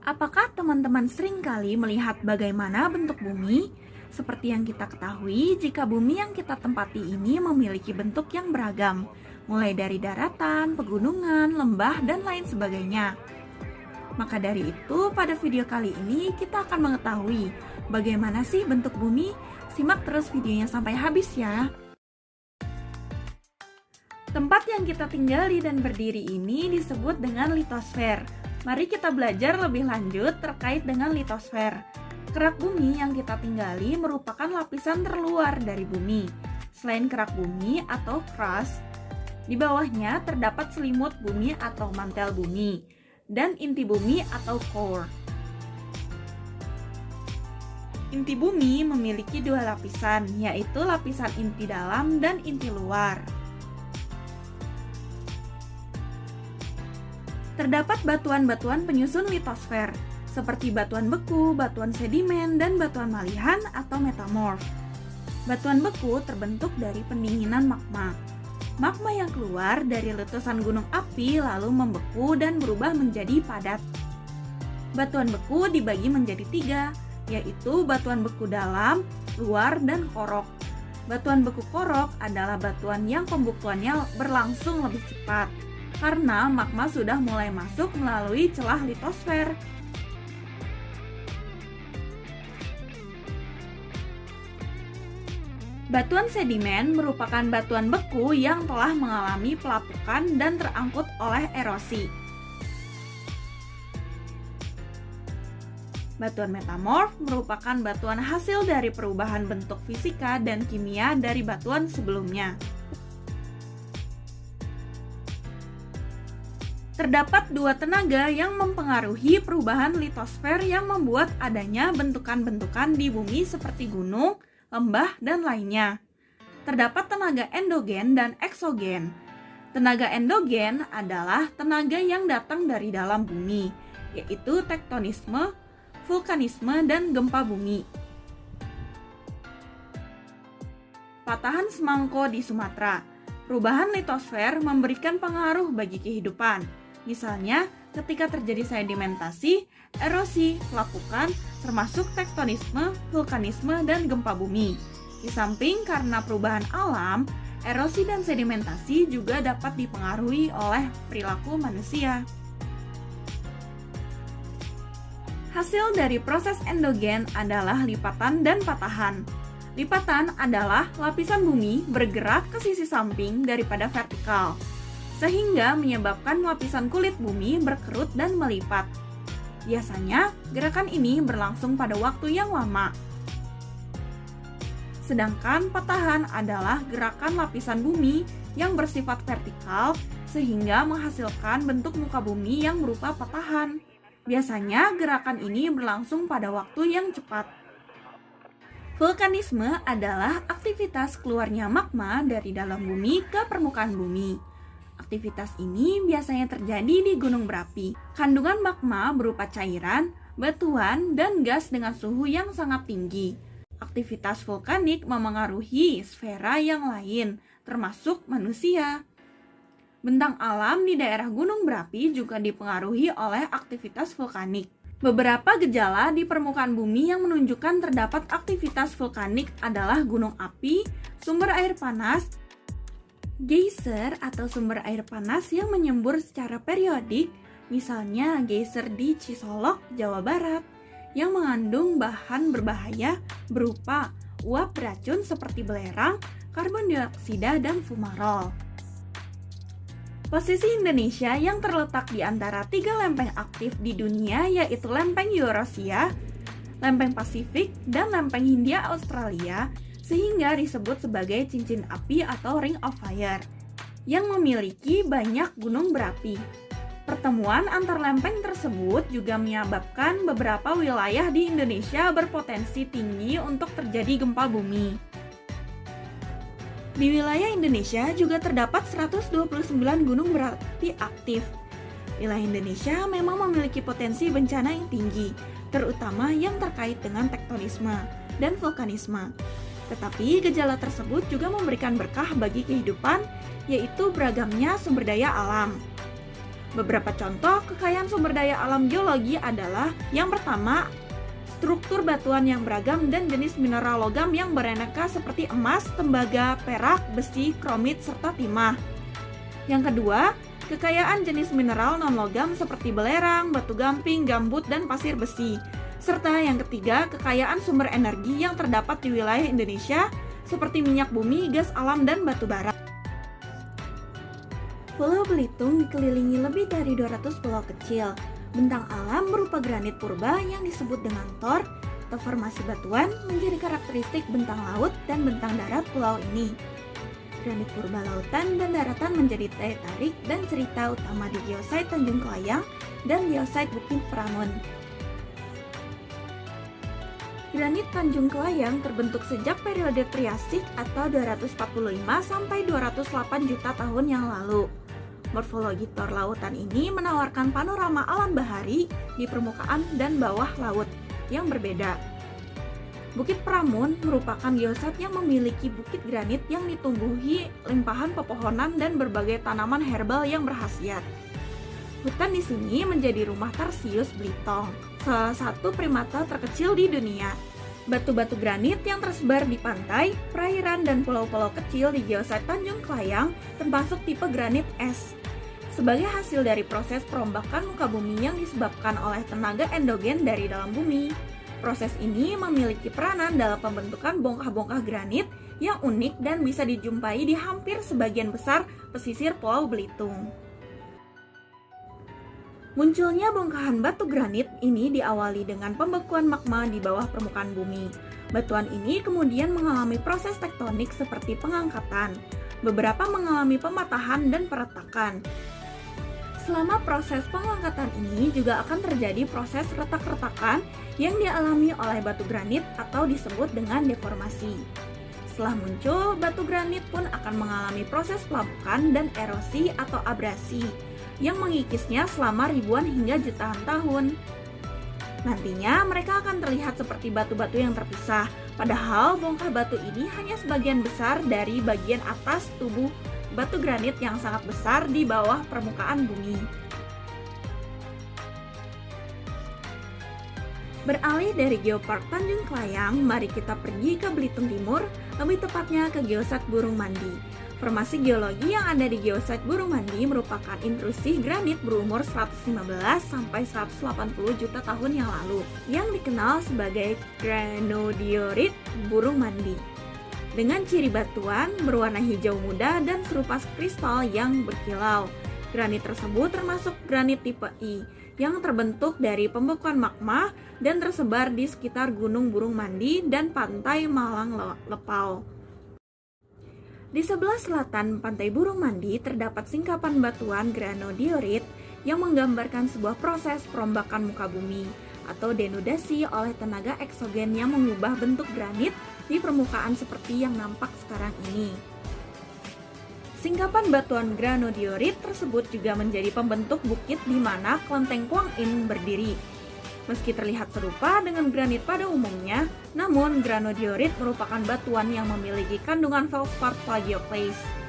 Apakah teman-teman sering kali melihat bagaimana bentuk bumi? Seperti yang kita ketahui, jika bumi yang kita tempati ini memiliki bentuk yang beragam, mulai dari daratan, pegunungan, lembah, dan lain sebagainya. Maka dari itu, pada video kali ini kita akan mengetahui bagaimana sih bentuk bumi. Simak terus videonya sampai habis ya. Tempat yang kita tinggali dan berdiri ini disebut dengan litosfer. Mari kita belajar lebih lanjut terkait dengan litosfer. Kerak bumi yang kita tinggali merupakan lapisan terluar dari bumi. Selain kerak bumi atau crust, di bawahnya terdapat selimut bumi atau mantel bumi, dan inti bumi atau core. Inti bumi memiliki dua lapisan, yaitu lapisan inti dalam dan inti luar. Terdapat batuan-batuan penyusun litosfer, seperti batuan beku, batuan sedimen, dan batuan malihan atau metamorf. Batuan beku terbentuk dari pendinginan magma. Magma yang keluar dari letusan gunung api lalu membeku dan berubah menjadi padat. Batuan beku dibagi menjadi tiga, yaitu batuan beku dalam, luar, dan korok. Batuan beku korok adalah batuan yang pembukuannya berlangsung lebih cepat, karena magma sudah mulai masuk melalui celah litosfer. Batuan sedimen merupakan batuan beku yang telah mengalami pelapukan dan terangkut oleh erosi. Batuan metamorf merupakan batuan hasil dari perubahan bentuk fisika dan kimia dari batuan sebelumnya. Terdapat dua tenaga yang mempengaruhi perubahan litosfer yang membuat adanya bentukan-bentukan di bumi seperti gunung, lembah, dan lainnya. Terdapat tenaga endogen dan eksogen. Tenaga endogen adalah tenaga yang datang dari dalam bumi, yaitu tektonisme, vulkanisme, dan gempa bumi. Patahan semangko di Sumatera. Perubahan litosfer memberikan pengaruh bagi kehidupan. Misalnya, ketika terjadi sedimentasi, erosi, pelapukan, termasuk tektonisme, vulkanisme, dan gempa bumi. Di samping karena perubahan alam, erosi dan sedimentasi juga dapat dipengaruhi oleh perilaku manusia. Hasil dari proses endogen adalah lipatan dan patahan. Lipatan adalah lapisan bumi bergerak ke sisi samping daripada vertikal, sehingga menyebabkan lapisan kulit bumi berkerut dan melipat. Biasanya, gerakan ini berlangsung pada waktu yang lama. Sedangkan patahan adalah gerakan lapisan bumi yang bersifat vertikal sehingga menghasilkan bentuk muka bumi yang berupa patahan. Biasanya, gerakan ini berlangsung pada waktu yang cepat. Vulkanisme adalah aktivitas keluarnya magma dari dalam bumi ke permukaan bumi. Aktivitas ini biasanya terjadi di gunung berapi. Kandungan magma berupa cairan, batuan, dan gas dengan suhu yang sangat tinggi. Aktivitas vulkanik memengaruhi sfera yang lain, termasuk manusia. Bentang alam di daerah gunung berapi juga dipengaruhi oleh aktivitas vulkanik. Beberapa gejala di permukaan bumi yang menunjukkan terdapat aktivitas vulkanik adalah gunung api, sumber air panas, geyser atau sumber air panas yang menyembur secara periodik, misalnya geyser di Cisolok, Jawa Barat, yang mengandung bahan berbahaya berupa uap beracun seperti belerang, karbon dioksida, dan fumarol. Posisi Indonesia yang terletak di antara tiga lempeng aktif di dunia yaitu lempeng Eurasia, lempeng Pasifik, dan lempeng Hindia Australia, sehingga disebut sebagai cincin api atau ring of fire, yang memiliki banyak gunung berapi. Pertemuan antar lempeng tersebut juga menyebabkan beberapa wilayah di Indonesia berpotensi tinggi untuk terjadi gempa bumi. Di wilayah Indonesia juga terdapat 129 gunung berapi aktif. Wilayah Indonesia memang memiliki potensi bencana yang tinggi, terutama yang terkait dengan tektonisme dan vulkanisme. Tetapi gejala tersebut juga memberikan berkah bagi kehidupan, yaitu beragamnya sumber daya alam. Beberapa contoh kekayaan sumber daya alam geologi adalah yang pertama, struktur batuan yang beragam dan jenis mineral logam yang beraneka seperti emas, tembaga, perak, besi, kromit, serta timah. Yang kedua, kekayaan jenis mineral non-logam seperti belerang, batu gamping, gambut, dan pasir besi. Serta yang ketiga, kekayaan sumber energi yang terdapat di wilayah Indonesia seperti minyak bumi, gas alam, dan batu bara. Pulau Belitung dikelilingi lebih dari 200 pulau kecil. Bentang alam berupa granit purba yang disebut dengan tor atau formasi batuan menjadi karakteristik bentang laut dan bentang darat pulau ini. Granit purba lautan dan daratan menjadi daya tarik dan cerita utama di geosite Tanjung Kelayang dan geosite Bukit Pramun. Granit Tanjung Kelayang terbentuk sejak periode Triasik atau 245 sampai 208 juta tahun yang lalu. Morfologi tor lautan ini menawarkan panorama alam bahari di permukaan dan bawah laut yang berbeda. Bukit Pramun merupakan geosite yang memiliki bukit granit yang ditumbuhi limpahan pepohonan dan berbagai tanaman herbal yang berkhasiat. Hutan di sini menjadi rumah Tarsius blitong, salah satu primata terkecil di dunia. Batu-batu granit yang tersebar di pantai, perairan, dan pulau-pulau kecil di geosite Tanjung Kelayang termasuk tipe granit es. Sebagai hasil dari proses perombakan muka bumi yang disebabkan oleh tenaga endogen dari dalam bumi. Proses ini memiliki peranan dalam pembentukan bongkah-bongkah granit yang unik dan bisa dijumpai di hampir sebagian besar pesisir Pulau Belitung. Munculnya bongkahan batu granit ini diawali dengan pembekuan magma di bawah permukaan bumi. Batuan ini kemudian mengalami proses tektonik seperti pengangkatan. Beberapa mengalami pematahan dan peretakan. Selama proses pengangkatan ini juga akan terjadi proses retak-retakan yang dialami oleh batu granit atau disebut dengan deformasi. Setelah muncul, batu granit pun akan mengalami proses pelapukan dan erosi atau abrasi yang mengikisnya selama ribuan hingga jutaan tahun. Nantinya mereka akan terlihat seperti batu-batu yang terpisah, padahal bongkah batu ini hanya sebagian besar dari bagian atas tubuh batu granit yang sangat besar di bawah permukaan bumi. Beralih dari Geopark Tanjung Kelayang, mari kita pergi ke Belitung Timur, lebih tepatnya ke geosite Burung Mandi. Formasi geologi yang ada di geosite Burung Mandi merupakan intrusi granit berumur 115 sampai 180 juta tahun yang lalu, yang dikenal sebagai granodiorit Burung Mandi. Dengan ciri batuan berwarna hijau muda dan serupa kristal yang berkilau. Granit tersebut termasuk granit tipe I yang terbentuk dari pembekuan magma dan tersebar di sekitar Gunung Burung Mandi dan Pantai Malang Lepau. Di sebelah selatan Pantai Burung Mandi terdapat singkapan batuan granodiorit yang menggambarkan sebuah proses perombakan muka bumi atau denudasi oleh tenaga eksogen yang mengubah bentuk granit di permukaan seperti yang nampak sekarang ini. Singkapan batuan granodiorit tersebut juga menjadi pembentuk bukit di mana Kelenteng Kuang Yin berdiri. Meski terlihat serupa dengan granit pada umumnya, namun granodiorit merupakan batuan yang memiliki kandungan felspar plagioclase.